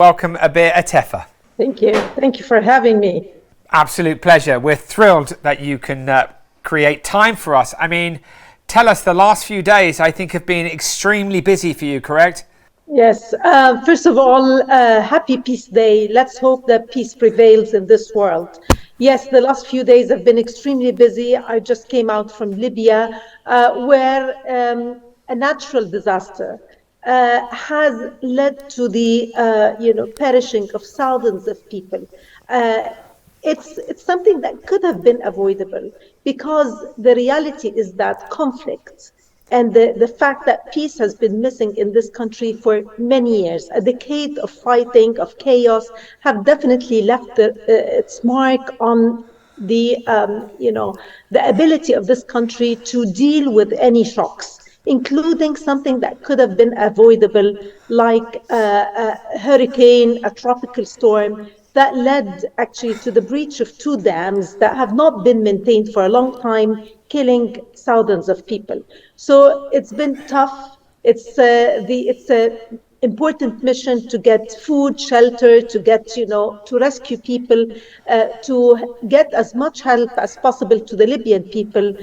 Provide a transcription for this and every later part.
Welcome, Abeer Etefa. Thank you. Thank you for having me. Absolute pleasure. We're thrilled that you can create time for us. I mean, tell us, the last few days, I think, have been extremely busy for you, correct? Yes. First of all, happy Peace Day. Let's hope that peace prevails in this world. Yes, the last few days have been extremely busy. I just came out from Libya, where a natural disaster has led to the perishing of thousands of people. It's something that could have been avoidable, because the reality is that conflict and the fact that peace has been missing in this country for many years, a decade of fighting, of chaos, have definitely left its mark on the ability of this country to deal with any shocks, including something that could have been avoidable, like a hurricane, a tropical storm, that led actually to the breach of two dams that have not been maintained for a long time, killing thousands of people. So it's been tough. It's a important mission to get food, shelter, to rescue people, to get as much help as possible to the Libyan people,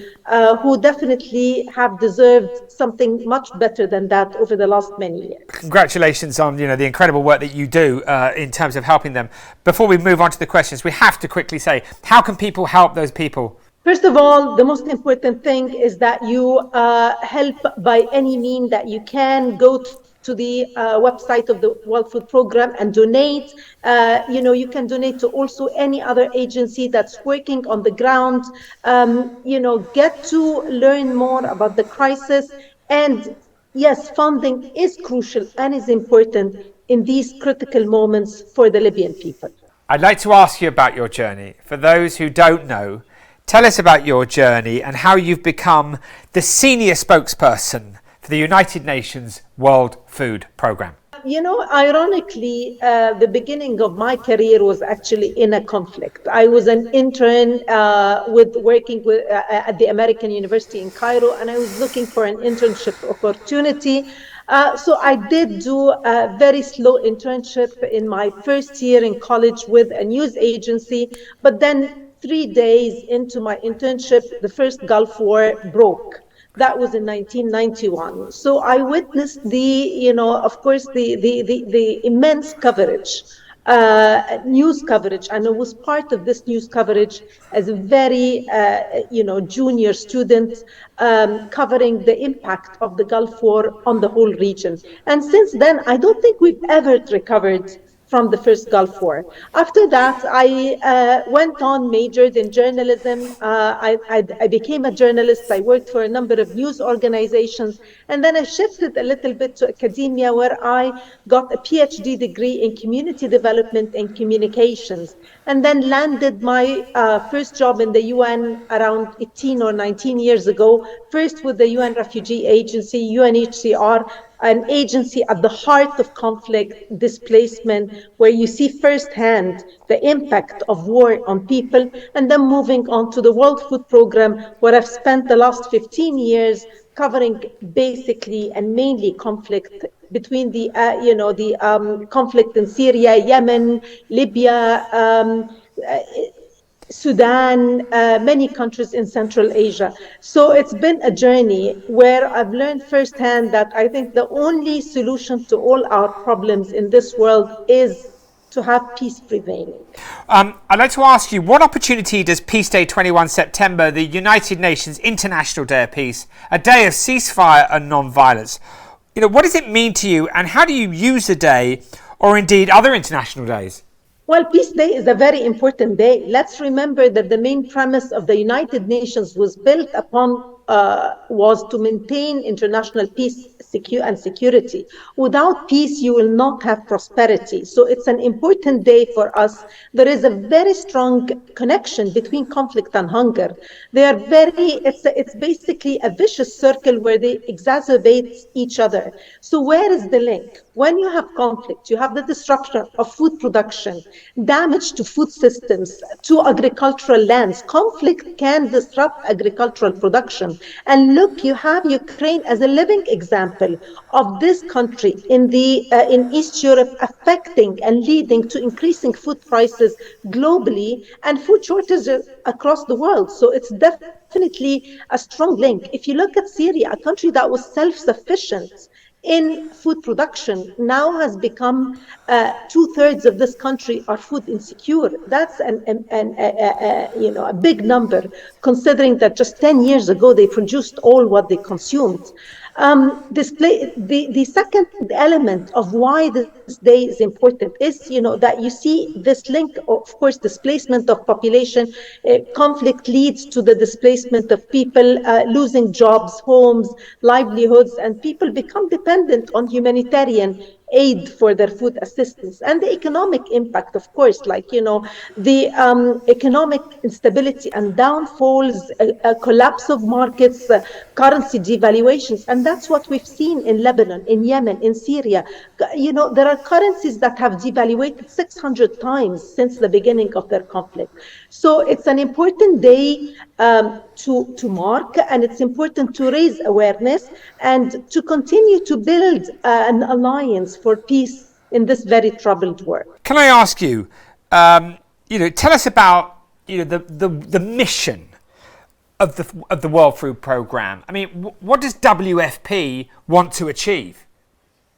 who definitely have deserved something much better than that over the last many years. Congratulations on the incredible work that you do in terms of helping them. Before we move on to the questions, we have to quickly say, how can people help those people? First of all, the most important thing is that you help by any means that you can. Go to the website of the World Food Program and donate. You can donate to also any other agency that's working on the ground. Get to learn more about the crisis. And yes, funding is crucial and is important in these critical moments for the Libyan people. I'd like to ask you about your journey. For those who don't know, tell us about your journey and how you've become the senior spokesperson for the United Nations World Food Programme. Ironically, the beginning of my career was actually in a conflict. I was an intern working at the American University in Cairo, and I was looking for an internship opportunity. So I did do a very slow internship in my first year in college with a news agency, but then 3 days into my internship, the first Gulf War broke. That was in 1991. So I witnessed the immense coverage, news coverage, and I was part of this news coverage as a very, junior student, covering the impact of the Gulf War on the whole region. And since then, I don't think we've ever recovered from the first Gulf War. After that, I went on, majored in journalism. I became a journalist. I worked for a number of news organizations. And then I shifted a little bit to academia, where I got a PhD degree in community development and communications. And then landed my first job in the UN around 18 or 19 years ago, first with the UN Refugee Agency, UNHCR, an agency at the heart of conflict, displacement, where you see firsthand the impact of war on people, and then moving on to the World Food Program, where I've spent the last 15 years covering basically and mainly conflict between the conflict in Syria, Yemen, Libya, Sudan, many countries in Central Asia. So it's been a journey where I've learned firsthand that I think the only solution to all our problems in this world is to have peace prevailing. I'd like to ask you, what opportunity does Peace Day 21 September, the United Nations International Day of Peace, a day of ceasefire and non-violence, what does it mean to you, and how do you use the day, or indeed other international days? Well, Peace Day is a very important day. Let's remember that the main premise of the United Nations was built upon was to maintain international peace and security. Without peace, you will not have prosperity. So it's an important day for us. There is a very strong connection between conflict and hunger. It's basically a vicious circle where they exacerbate each other. So where is the link? When you have conflict, you have the destruction of food production, damage to food systems, to agricultural lands. Conflict can disrupt agricultural production. And look, you have Ukraine as a living example of this country in East Europe affecting and leading to increasing food prices globally and food shortages across the world. So it's definitely a strong link. If you look at Syria, a country that was self-sufficient in food production now has become two-thirds of this country are food insecure. That's a big number, considering that just 10 years ago they produced all what they consumed. The second element of why this day is important is, that you see this link, of course, displacement of population, conflict leads to the displacement of people, losing jobs, homes, livelihoods, and people become dependent on humanitarian aid for their food assistance. And the economic impact, of course, like, the economic instability and downfalls, a collapse of markets, currency devaluations. And that's what we've seen in Lebanon, in Yemen, in Syria. There are currencies that have devaluated 600 times since the beginning of their conflict. So it's an important day to mark, and it's important to raise awareness and to continue to build an alliance for peace in this very troubled world. Can I ask you, tell us about the mission of the World Food Programme. I mean, what does WFP want to achieve?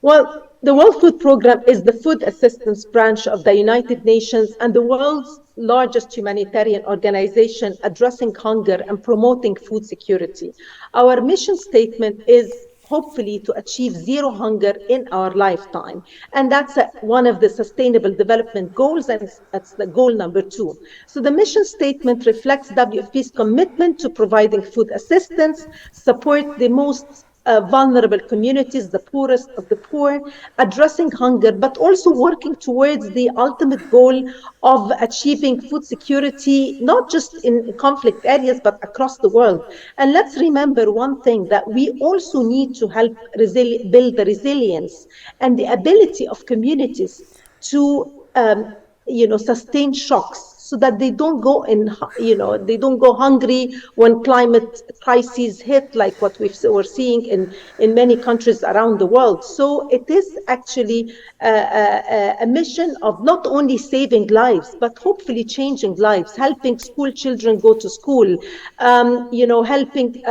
Well, the World Food Programme is the food assistance branch of the United Nations and the world's largest humanitarian organization addressing hunger and promoting food security. Our mission statement is hopefully to achieve zero hunger in our lifetime. And that's one of the sustainable development goals, and that's the goal number 2. So the mission statement reflects WFP's commitment to providing food assistance, support the most vulnerable communities, the poorest of the poor, addressing hunger, but also working towards the ultimate goal of achieving food security, not just in conflict areas, but across the world. And let's remember one thing, that we also need to help build the resilience and the ability of communities to sustain shocks, so that they don't go hungry when climate crises hit, like what we're seeing in many countries around the world. So it is actually a mission of not only saving lives, but hopefully changing lives, helping school children go to school, helping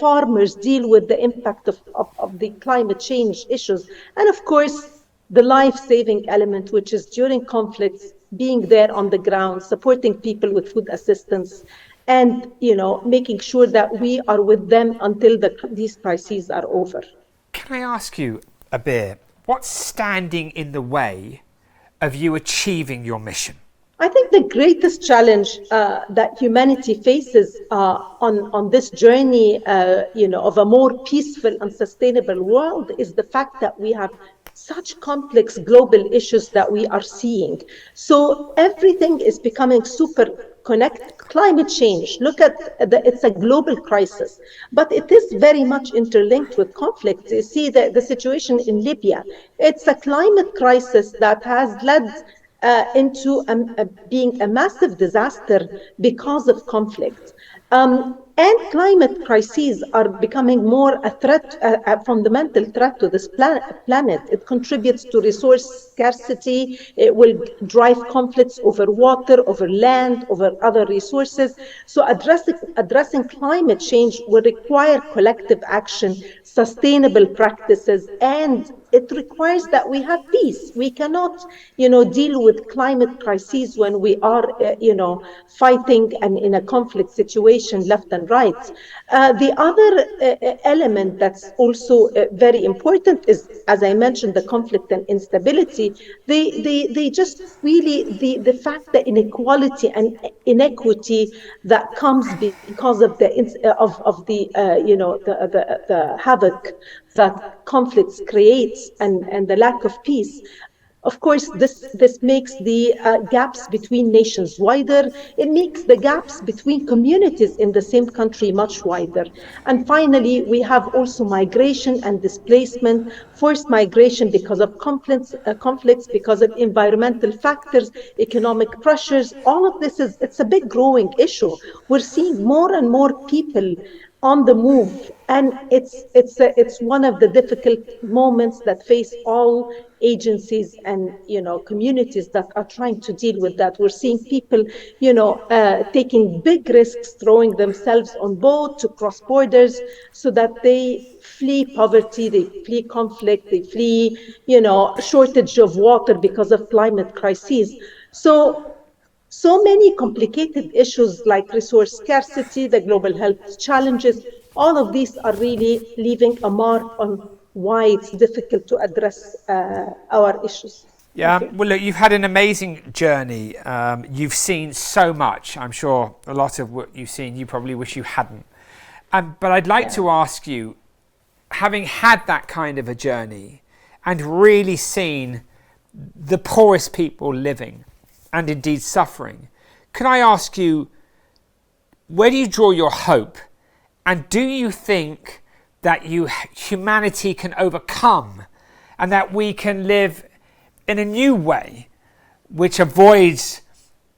farmers deal with the impact of the climate change issues, and of course, the life-saving element, which is during conflicts, being there on the ground, supporting people with food assistance, and making sure that we are with them until these crises are over. Can I ask you, Abeer, what's standing in the way of you achieving your mission? I think the greatest challenge that humanity faces on this journey, of a more peaceful and sustainable world, is the fact that we have such complex global issues that we are seeing. So everything is becoming super connected. Climate change, look at it's a global crisis, but it is very much interlinked with conflict. You see the situation in Libya. It's a climate crisis that has led into being a massive disaster because of conflict. And climate crises are becoming more a threat, a fundamental threat to this planet. It contributes to resource scarcity. It will drive conflicts over water, over land, over other resources. So addressing climate change will require collective action, sustainable practices, and it requires that we have peace. We cannot, deal with climate crises when we are, fighting and in a conflict situation left and right. The other element that's also very important is, as I mentioned, the conflict and instability. They just really, the fact that inequality and inequity that comes because of the havoc that conflicts creates and the lack of peace. Of course, this makes the gaps between nations wider. It makes the gaps between communities in the same country much wider. And finally, we have also migration and displacement, forced migration because of conflicts, because of environmental factors, economic pressures. All of this it's a big growing issue. We're seeing more and more people on the move, and it's one of the difficult moments that face all agencies and communities that are trying to deal with that. We're seeing people taking big risks, throwing themselves on boat to cross borders so that they flee poverty, they flee conflict, they flee shortage of water because of climate crises. So many complicated issues like resource scarcity, the global health challenges, all of these are really leaving a mark on why it's difficult to address our issues. Thank Yeah, you. well, look, you've had an amazing journey. You've seen so much. I'm sure a lot of what you've seen, you probably wish you hadn't. But I'd like Yeah. to ask you, having had that kind of a journey and really seen the poorest people living and indeed suffering, can I ask you, where do you draw your hope? And do you think that humanity can overcome and that we can live in a new way which avoids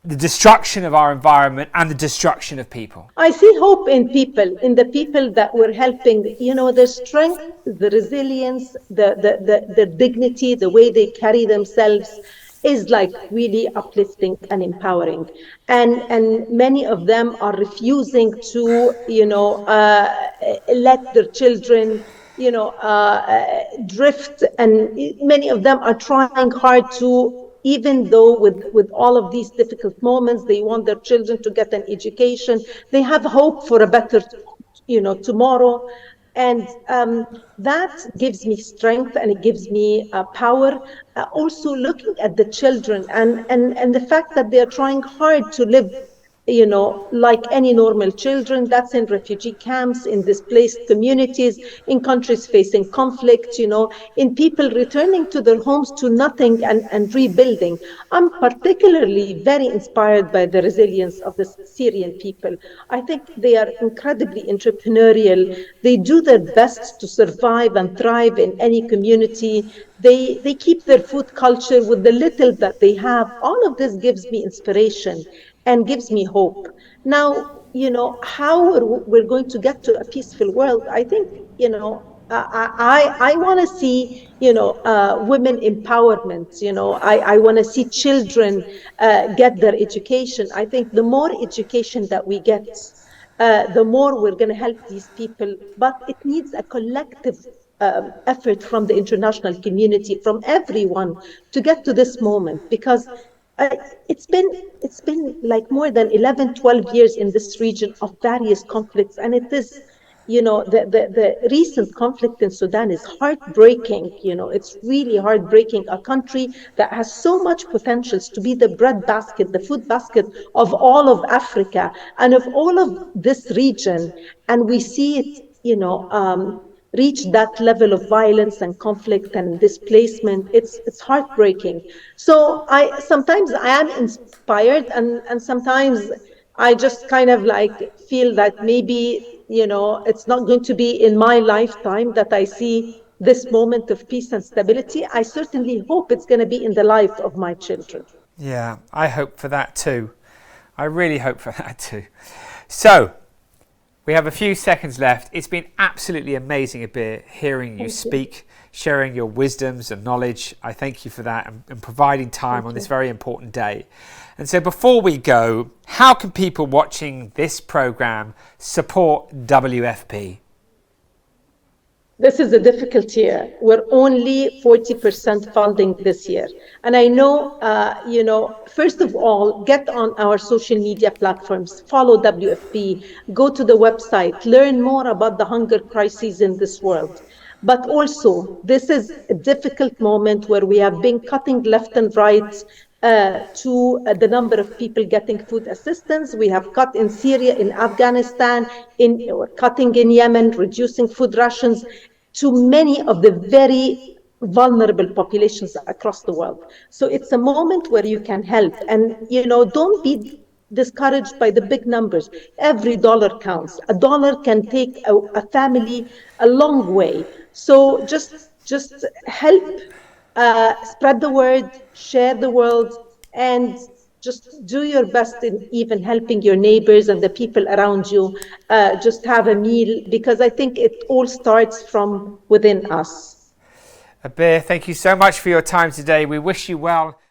the destruction of our environment and the destruction of people? I see hope in people, in the people that we're helping. Their strength, the resilience, the dignity, the way they carry themselves is like really uplifting and empowering. And many of them are refusing to, let their children, drift. And many of them are trying hard to, even though with all of these difficult moments, they want their children to get an education. They have hope for a better, tomorrow. And that gives me strength and it gives me power. Also looking at the children and the fact that they are trying hard to live like any normal children, that's in refugee camps, in displaced communities, in countries facing conflict, in people returning to their homes to nothing and rebuilding. I'm particularly very inspired by the resilience of the Syrian people. I think they are incredibly entrepreneurial. They do their best to survive and thrive in any community. They keep their food culture with the little that they have. All of this gives me inspiration and gives me hope. Now, how we're going to get to a peaceful world, I think, I want to see, women empowerment. I want to see children get their education. I think the more education that we get, the more we're going to help these people. But it needs a collective effort from the international community, from everyone, to get to this moment, because uh, it's been it's been like more than 11, 12 years in this region of various conflicts, and it is, the recent conflict in Sudan is heartbreaking. It's really heartbreaking. A country that has so much potentials to be the breadbasket, the food basket of all of Africa and of all of this region, and we see it, reach that level of violence and conflict and displacement. It's heartbreaking. So I am inspired, and sometimes I just kind of like feel that maybe, it's not going to be in my lifetime that I see this moment of peace and stability. I certainly hope it's going to be in the life of my children. Yeah, I hope for that too. I really hope for that too. So, we have a few seconds left. It's been absolutely amazing, Abeer, hearing you Thank you. speak, sharing your wisdoms and knowledge. I thank you for that and providing time Thank on this you. very important day. And so before we go, how can people watching this programme support WFP? This is a difficult year. We're only 40% funding this year. And I know, first of all, get on our social media platforms, follow WFP, go to the website, learn more about the hunger crises in this world. But also, this is a difficult moment where we have been cutting left and right to the number of people getting food assistance. We have cut in Syria, in Afghanistan, we're cutting in Yemen, reducing food rations to many of the very vulnerable populations across the world. So it's a moment where you can help, and don't be discouraged by the big numbers. Every dollar counts. A dollar can take a family a long way. So just help, spread the word, share the world, and just do your best in even helping your neighbors and the people around you. Just have a meal, because I think it all starts from within us. Abeer, thank you so much for your time today. We wish you well.